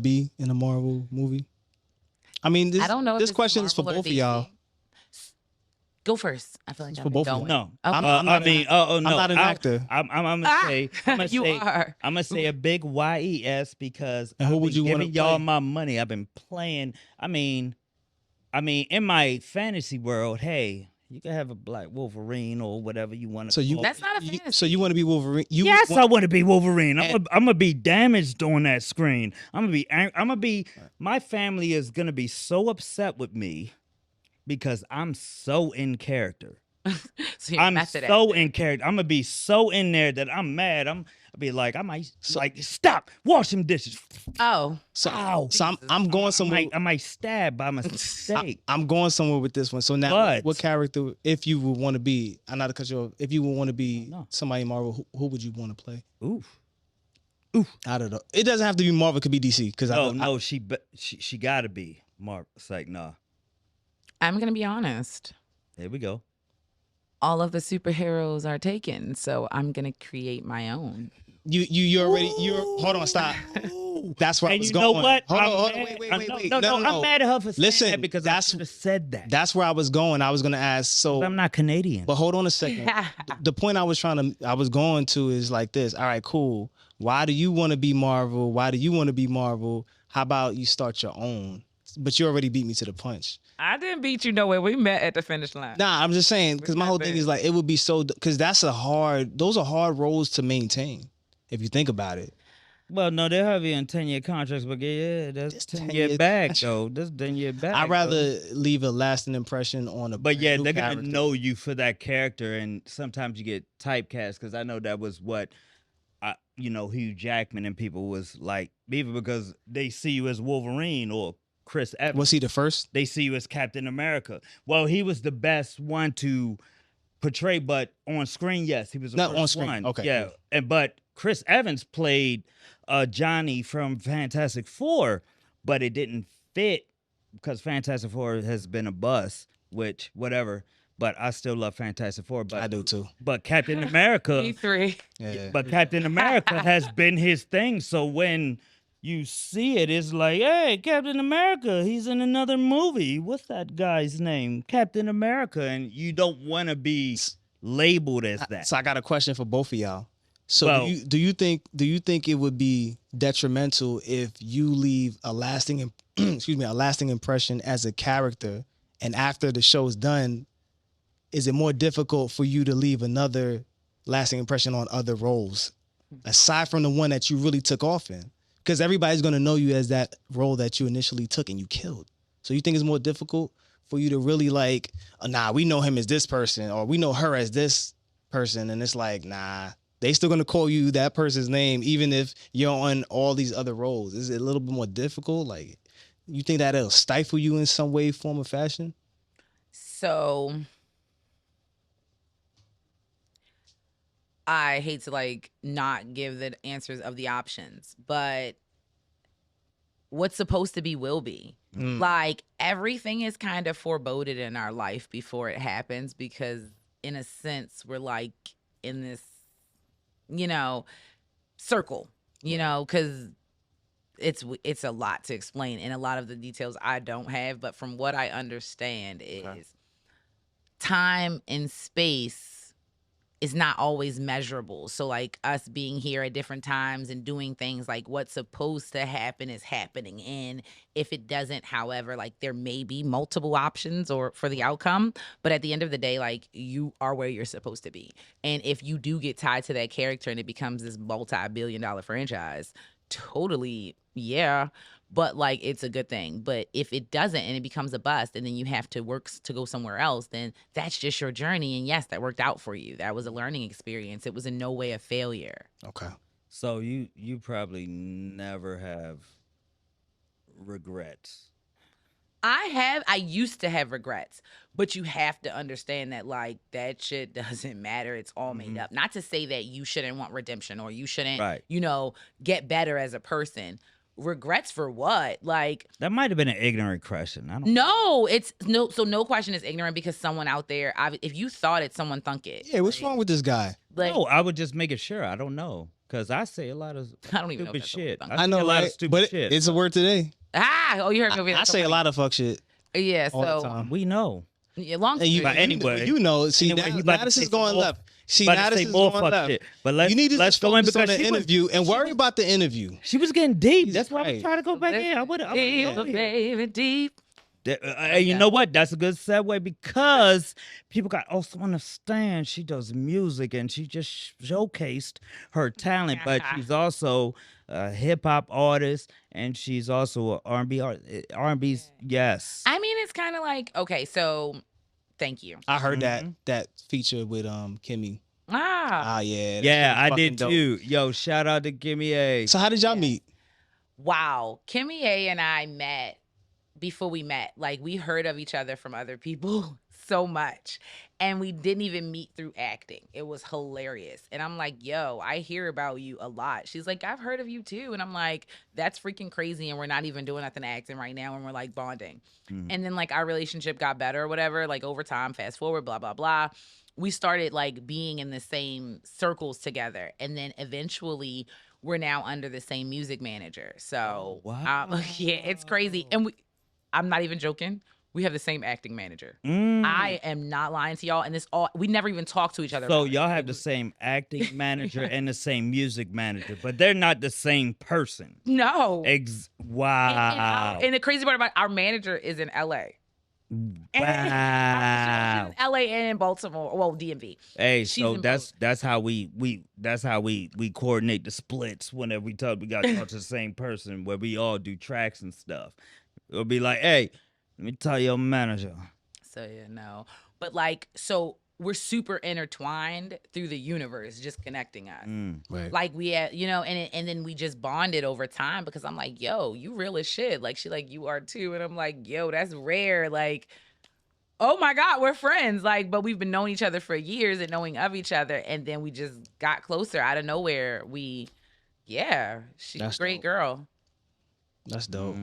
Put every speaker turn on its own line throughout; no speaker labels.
be in a Marvel movie? I mean,
I don't know if
this
it's
question is for
Marvel or
both of y'all.
DC. Go first. I feel like
It's
I've
for
been
both of
going.
y'all.
No,
Okay.
I'm not
no.
I'm not an actor.
I'm gonna say,
You are.
I'm gonna say a big YES because
And who
I've
would
been
you wanna
giving y'all
play?
my money. I've been playing. I mean, in my fantasy world, hey, you can have a black Wolverine or whatever you want to.
So you
That's not a
you-
fantasy.
So you want to be Wolverine?
Yes, I want to be Wolverine.
And-
I'm gonna be damaged on that screen. I'm gonna be. My family is gonna be so upset with me because I'm so in character.
So you're
I'm
method
so
actor.
in character. I'm gonna be so in there that I'm mad. I'll be like, I might stop, wash them dishes.
Oh.
Ow.
So I'm going somewhere.
I might stab by mistake.
I'm going somewhere with this one. So now,
But-
what character, if you would want to be, I'm not to cut you off, if you would want to be
No.
somebody in Marvel, who would you want to play?
Oof.
I don't know. It doesn't have to be Marvel. It could be DC. Because
No, she gotta be Mark. It's like, nah.
I'm going to be honest.
There we go.
All of the superheroes are taken, so I'm going to create my own.
you're hold on, stop. That's where I
And
was
you
going.
know what?
Hold on,
I'm
hold on,
mad-
wait.
No, I'm mad at her for saying
Listen,
that because I should have said that.
That's where I was going. I was gonna ask. So,
I'm not Canadian.
but hold on a second. The point I was going to is like this. All right, cool. Why do you want to be Marvel? Why do you want to be Marvel? How about you start your own? But you already beat me to the punch.
I didn't beat you nowhere. We met at the finish line.
Nah, I'm just saying because my
not
whole thing
bad.
is like it would be so because those are hard roles to maintain if you think about it.
Well, no, they're heavy on 10-year contracts, but yeah, that's
Just
10-year
10
back, though. That's 10-year back.
I'd rather leave a lasting impression on a
But yeah,
new
they're going to
character.
know you for that character, and sometimes you get typecast, because I know that was what, Hugh Jackman and people was like, even because they see you as Wolverine or Chris Evans.
Was he the first?
They see you as Captain America. Well, he was the best one to portray, but on screen, yes, he was the
Not
first
on screen,
one.
okay,
Yeah,
cool.
but Chris Evans played Johnny from Fantastic Four, but it didn't fit because Fantastic Four has been a bust, which, whatever, but I still love Fantastic Four. But
I do too.
But Captain America,
E3.
Yeah.
but Captain America has been his thing, so when you see it, it's like, hey, Captain America, he's in another movie. What's that guy's name? Captain America. And you don't want to be labeled as that.
So I got a question for both of y'all. So
Well-
do you think it would be detrimental if you leave a lasting a lasting impression as a character, and after the show's done, is it more difficult for you to leave another lasting impression on other roles aside from the one that you really took off in? Because everybody's going to know you as that role that you initially took and you killed. So you think it's more difficult for you to really like, nah, we know him as this person, or we know her as this person, and it's like, nah, they still going to call you that person's name even if you're on all these other roles. Is it a little bit more difficult? Like, you think that it'll stifle you in some way, form, or fashion?
So I hate to like not give the answers of the options, but what's supposed to be will be. Like everything is kind of foreboded in our life before it happens, because in a sense we're like in this, circle, because it's a lot to explain, and a lot of the details I don't have, but from what I understand is time and space is not always measurable. So like us being here at different times and doing things, like what's supposed to happen is happening. And if it doesn't, however, like there may be multiple options or for the outcome, but at the end of the day, like you are where you're supposed to be. And if you do get tied to that character and it becomes this multi-billion-dollar franchise, totally, yeah. But like it's a good thing. But if it doesn't and it becomes a bust and then you have to work to go somewhere else, then that's just your journey. And yes, that worked out for you. That was a learning experience. It was in no way a failure.
Okay.
So you probably never have regrets.
I used to have regrets, but you have to understand that like that shit doesn't matter. It's all made up. Not to say that you shouldn't want redemption or you shouldn't,
Right.
Get better as a person. Regrets for what? Like,
That might have been an ignorant question. I don't
no, it's no. So no question is ignorant because someone out there, if you thought it, someone thunk it.
Yeah, what's wrong with this guy?
Like,
know. I would just make it sure. I don't know. Because I say a lot of
I don't even know
stupid
if that's a word.
shit.
I know,
say a lot
right?
of stupid
But
shit.
it's a word today.
Oh, you heard me over here.
I say a lot of fuck shit
Yeah,
all the
so
time.
We know.
yeah, long
And you,
But
story.
anyway-
you know, see,
anyway,
now,
he about
now
to
this
say
is
some
going
more-
left. See,
about
now
to
this
say
is
more
going
fuck
left.
shit. But let's
You need to
let's
just
go in
focus on
because
the
she was,
interview and worry about the interview.
she was getting deep.
Jesus
That's why I'm
Christ.
trying to go back in. I would
Deep, baby, deep.
Hey, you know what? That's a good segue because people got also understand she does music and she just showcased her talent, but she's also a hip hop artist and she's also an R&B artist. R&B's yes.
I mean, it's kind of like, okay, so thank you.
I heard
Mhm.
that feature with Kimmy.
Ah,
Yeah. that
Yeah,
shit was
I
fucking
did
dope.
too. Yo, shout out to Kimmy A.
So how did y'all
Yeah.
meet?
wow. Kimmy A and I met before we met. Like, we heard of each other from other people so much. And we didn't even meet through acting. It was hilarious. And I'm like, yo, I hear about you a lot. She's like, I've heard of you too. And I'm like, that's freaking crazy. And we're not even doing nothing acting right now. And we're like bonding.
Mhm.
And then like our relationship got better or whatever, like over time, fast forward, blah, blah, blah. We started like being in the same circles together. And then eventually we're now under the same music manager. So
wow.
yeah, it's crazy. And I'm not even joking. We have the same acting manager.
Mm.
I am not lying to y'all. And we never even talk to each other.
So
about it.
y'all
Like,
have the same acting manager and the same music manager, but they're not the same person.
no.
Wow.
And the crazy part about our manager is in LA.
Wow.
She's in LA and in Baltimore. Well, DMV.
Hey,
She's
so
in
that's how we coordinate the splits whenever we got to talk to the same person where we all do tracks and stuff. It'll be like, hey, let me tell your manager.
So yeah, no. But like, so we're super intertwined through the universe, just connecting us.
Right.
Like we had, and then we just bonded over time because I'm like, yo, you real as shit. Like she like, you are too. And I'm like, yo, that's rare. Like, oh my God, we're friends. Like, but we've been knowing each other for years and knowing of each other. And then we just got closer out of nowhere. She's
That's
a great
dope.
girl.
That's dope.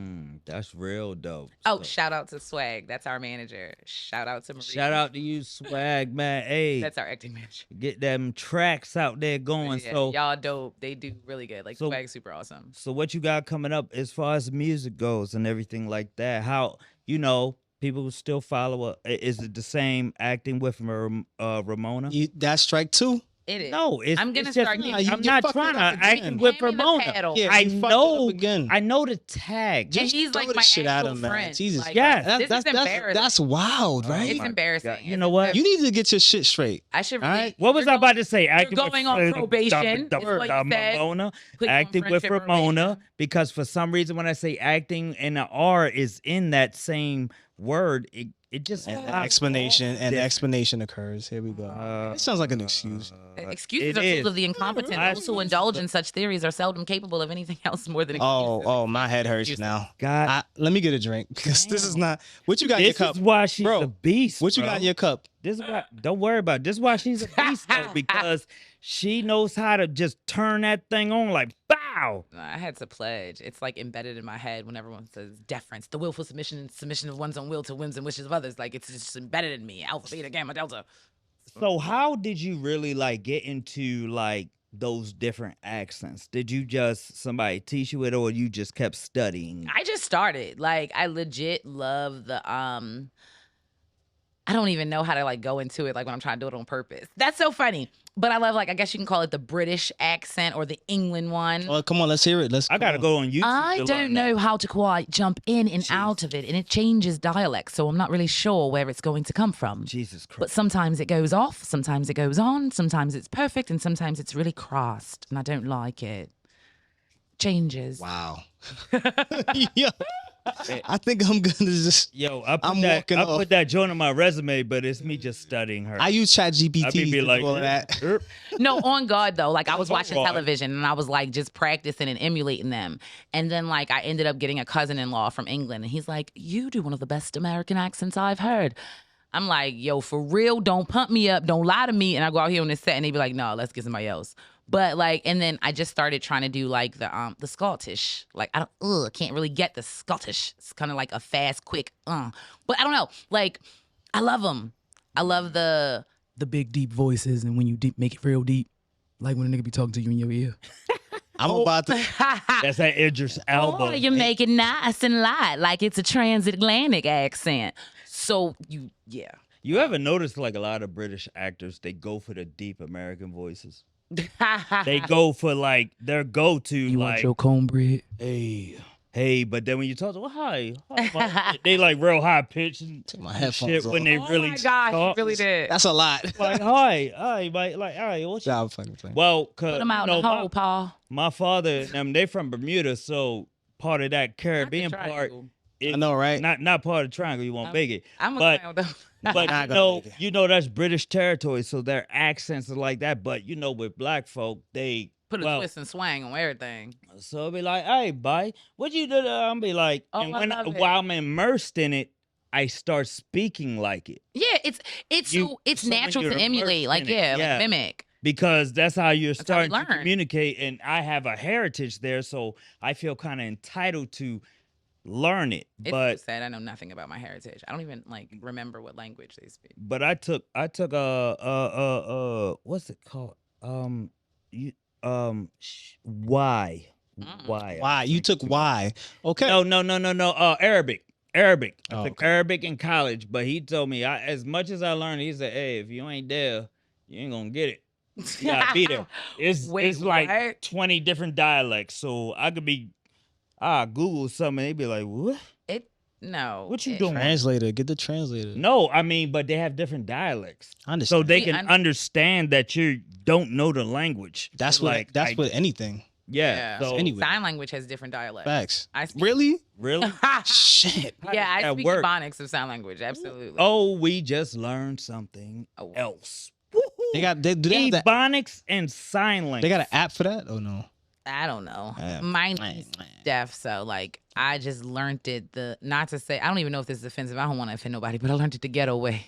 That's real dope.
Oh,
So,
shout out to Swag. That's our manager. Shout out to Marie.
shout out to you, Swag, man. Hey,
That's our acting manager.
get them tracks out there going.
Yeah,
So
y'all dope. They do really good. Like
So-
Swag's super awesome.
So what you got coming up as far as music goes and everything like that? How people still follow? Is it the same acting with Ramona?
That's strike two.
It is.
No, it's
I'm gonna
it's just,
start
Nah,
getting.
you
I'm not
fucked it
trying to
up again.
acting with
Hand me the
Ramona.
paddle.
Yeah,
I
you fucked it
know.
up again.
I know the tag.
And he's
throw
like
the
my
shit out
actual
of him, man.
friend.
Jesus.
Like,
Yeah.
this is embarrassing.
That's wild,
Oh
right?
It's
my
embarrassing.
God. You
It's
know what?
You need to get your shit straight.
I should.
All right.
What was
You're
I about to say? Acting
going
with
on probation, is what you said.
Ramona.
Click on
Acting with
friendship
Ramona
relation.
because for some reason when I say acting and the R is in that same word, it just
And
pops
explanation
off
and
different.
explanation occurs. Here we go. it sounds like an excuse.
Excuses
It
are
is.
tools of the incompetent.
I
Those who
see.
indulge in such theories are seldom capable of anything else more than excuses.
Oh, my head hurts
Excuses.
now.
God,
Let me get a drink because this is not what you got in your
this
cup.
is why she's
Bro,
a beast.
What you
bro.
got in your cup?
This is why. Don't worry about it. This is why she's a beast though, because she knows how to just turn that thing on like bow.
I had to pledge. It's like embedded in my head when everyone says deference, the willful submission and submission of one's own will to whims and wishes of others. Like it's just embedded in me. Alpha, beta, gamma, delta.
So how did you really like get into like those different accents? Did you just somebody teach you it or you just kept studying?
I just started. Like I legit love the I don't even know how to like go into it like when I'm trying to do it on purpose. That's so funny. But I love like I guess you can call it the British accent or the England one.
Oh, come on, let's hear it.
I gotta go on YouTube.
I
to
don't
learn
know
that.
how to quite jump in and out of it, and it changes dialect, so I'm not really sure where it's going to come from.
Jesus Christ.
But sometimes it goes off, sometimes it goes on, sometimes it's perfect, and sometimes it's really crossed, and I don't like it. Changes.
Wow. Yeah. I think I'm gonna just.
Yo, I
I'm walking off.
put that joint on my resume, but it's me just studying her.
I use ChatGPT
I be
to
like,
do all of that.
No, on God though. Like I was
On
watching
God.
television and I was like just practicing and emulating them. And then like I ended up getting a cousin-in-law from England and he's like, "You do one of the best American accents I've heard." I'm like, "Yo, for real, don't pump me up, don't lie to me." And I go out here on this set and they be like, "No, let's get somebody else." But like, and then I just started trying to do like the Scottish. Like I can't really get the Scottish. It's kind of like a fast, quick. But I don't know. Like I love them. I love the big deep voices and when you make it real deep.
Like when a nigga be talking to you in your ear.
I'm about to.
That's that Idris Elba.
Oh, you make it nice and light, like it's a transatlantic accent. So yeah.
You ever notice like a lot of British actors, they go for the deep American voices? They go for like their go-to,
You
like,
want your cornbread?
hey, but then when you talk to, well, hi, they like real high pitch and
Take my
shit
headphones
when
off.
they
Oh
really
my gosh,
talk.
you really did.
That's a lot.
Like, hi, like, all right, what's
Nah, I'm fucking playing.
well, cause
Put them out
you
in
know,
the hole, Paul.
my father, they from Bermuda, so part of that Caribbean
Not the
part,
triangle.
is
I know, right?
not part of the triangle. You won't make it.
I'm a
But-
clown though.
But
Not gonna make it.
you know that's British territory, so their accents are like that. But you know, with black folk, they
Put a twist and swang on everything.
So it'll be like, hey, bye, what you do? I'll be like,
Oh,
and
I
when
love it.
while I'm immersed in it, I start speaking like it
Yeah, it's
You-
it's
so when
natural
you're
to emulate,
immersed
like
in it,
yeah,
yeah.
like mimic.
because that's how you're
That's how we
starting to
learn.
communicate. And I have a heritage there, so I feel kind of entitled to learn it.
It's
But
so sad. I know nothing about my heritage. I don't even like remember what language they speak.
I took what's it called? Why? Why?
Why? You took why? Okay.
No. Arabic. Arabic. I
Oh,
took
okay.
Arabic in college, but he told me as much as I learned, he said, "Hey, if you ain't there, you ain't gonna get it. You gotta be there." It's
Wait,
like
what?
20 different dialects, so I could be. Google something. They'd be like, "What?
No.
What you
it-
doing?"
Translator. Get the translator.
No, I mean, but they have different dialects,
I understand.
so they
See,
can understand that you don't know the language.
That's
It's
what.
like,
That's what anything.
Yeah. So
Anyway.
Sign language has different dialects.
Facts.
I speak.
Really?
really.
Shit.
Yeah, I
that
speak
work?
Ebonics of sign language. Absolutely.
Oh, we just learned something
Oh.
else.
They got. They do they have that.
Ebonics and sign language.
They got an app for that? Oh no.
I don't know.
Yeah.
Mine is deaf, so like I just learned it. Not to say I don't even know if this is offensive. I don't want to offend nobody, but I learned it the ghetto way.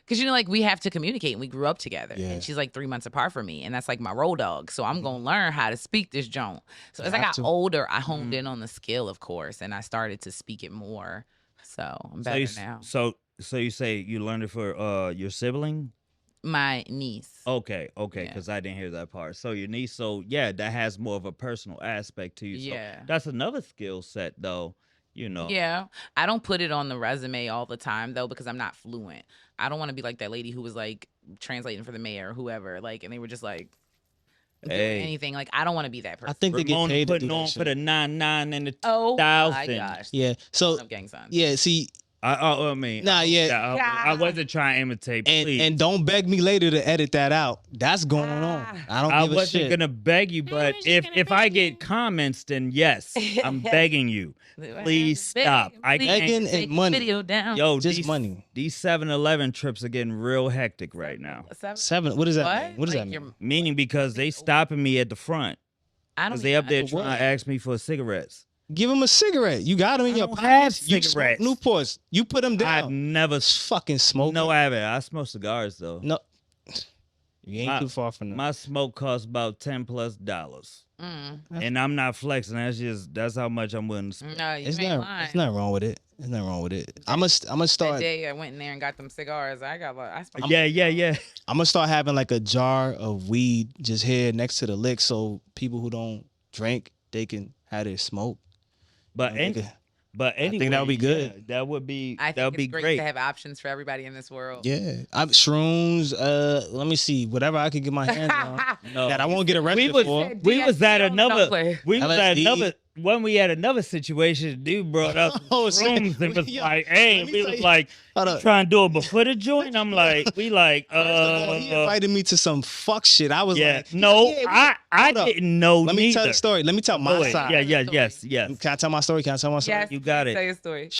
Because you know, like we have to communicate, and we grew up together.
Yeah.
And she's like 3 months apart from me, and that's like my road dog. So I'm gonna learn how to speak this joint. So as I
Have
got
to.
older, I honed in on the skill, of course, and I started to speak it more. So I'm better now.
So you say you learned it for your sibling?
My niece.
Okay,
Yeah.
because I didn't hear that part. So your niece, so yeah, that has more of a personal aspect to you. So
Yeah.
that's another skill set, though. You know.
Yeah. I don't put it on the resume all the time though because I'm not fluent. I don't want to be like that lady who was like translating for the mayor or whoever, like, and they were just like doing
Hey.
anything. Like I don't want to be that person.
I think they get
Ramona
paid to
putting
do that
on
shit.
for the 99 and the
Oh
2000.
my gosh.
Yeah. So
Love gang signs.
yeah. See,
I mean,
Nah, yeah.
I wasn't trying to imitate. Please.
and don't beg me later to edit that out. That's going on. I don't
I
give a
wasn't
shit.
gonna beg you, but if I get comments, then yes, I'm begging you. Please stop. I
Please
can't.
Begging
take
and
the
money.
Video down.
Yo,
Just
these,
money.
These 7-Eleven trips are getting real hectic right now.
7. What does that
What?
mean? What does
Like
that
your-
mean?
Meaning because they stopping me at the front
I don't.
because they up there
even
trying to ask me for cigarettes.
Give him a cigarette. You got him in
I
your
don't
pocket.
have
You smoke
cigarettes.
Newports. You put them
I've
down.
never.
Fucking smoke.
No, I haven't. I smoke cigars though.
No. You ain't
My-
too far from that.
My smoke costs about $10+, and I'm not flexing. That's how much I'm willing to spend.
No, you
It's
ain't
not.
lying.
It's not wrong with it. It's not wrong with it. I'm gonna
That
start.
day I went in there and got them cigars. I got like I spent.
Yeah.
I'm gonna start having like a jar of weed just here next to the lick, so people who don't drink they can have their smoke.
But
You know, they
any,
could-
but anyway,
think that would be good.
yeah, that would be.
I
that
think
would be
it's great
great.
to have options for everybody in this world.
Yeah, I'm shrooms. Let me see, whatever I could get my hands on
No.
that I won't get arrested
was-
for.
We was at
DST, don't
another.
play.
We was at
LSD.
another. When we had another situation, dude brought up
Oh,
shrooms
shit.
and was
Yo,
like, "Hey,"
let me
we
tell
was
you-
like,
Hold up.
trying to do it before the joint. I'm like, we like,
First of all, he invited me to some fuck shit. I was
yeah,
like,
no,
yeah,
I
hold up.
didn't know.
Let me tell
neither.
the story. Let me tell
Go
my
ahead.
side.
Yeah,
Story.
yes.
Can I tell my story? Can I tell my story?
Yes,
You got it.
Say a story.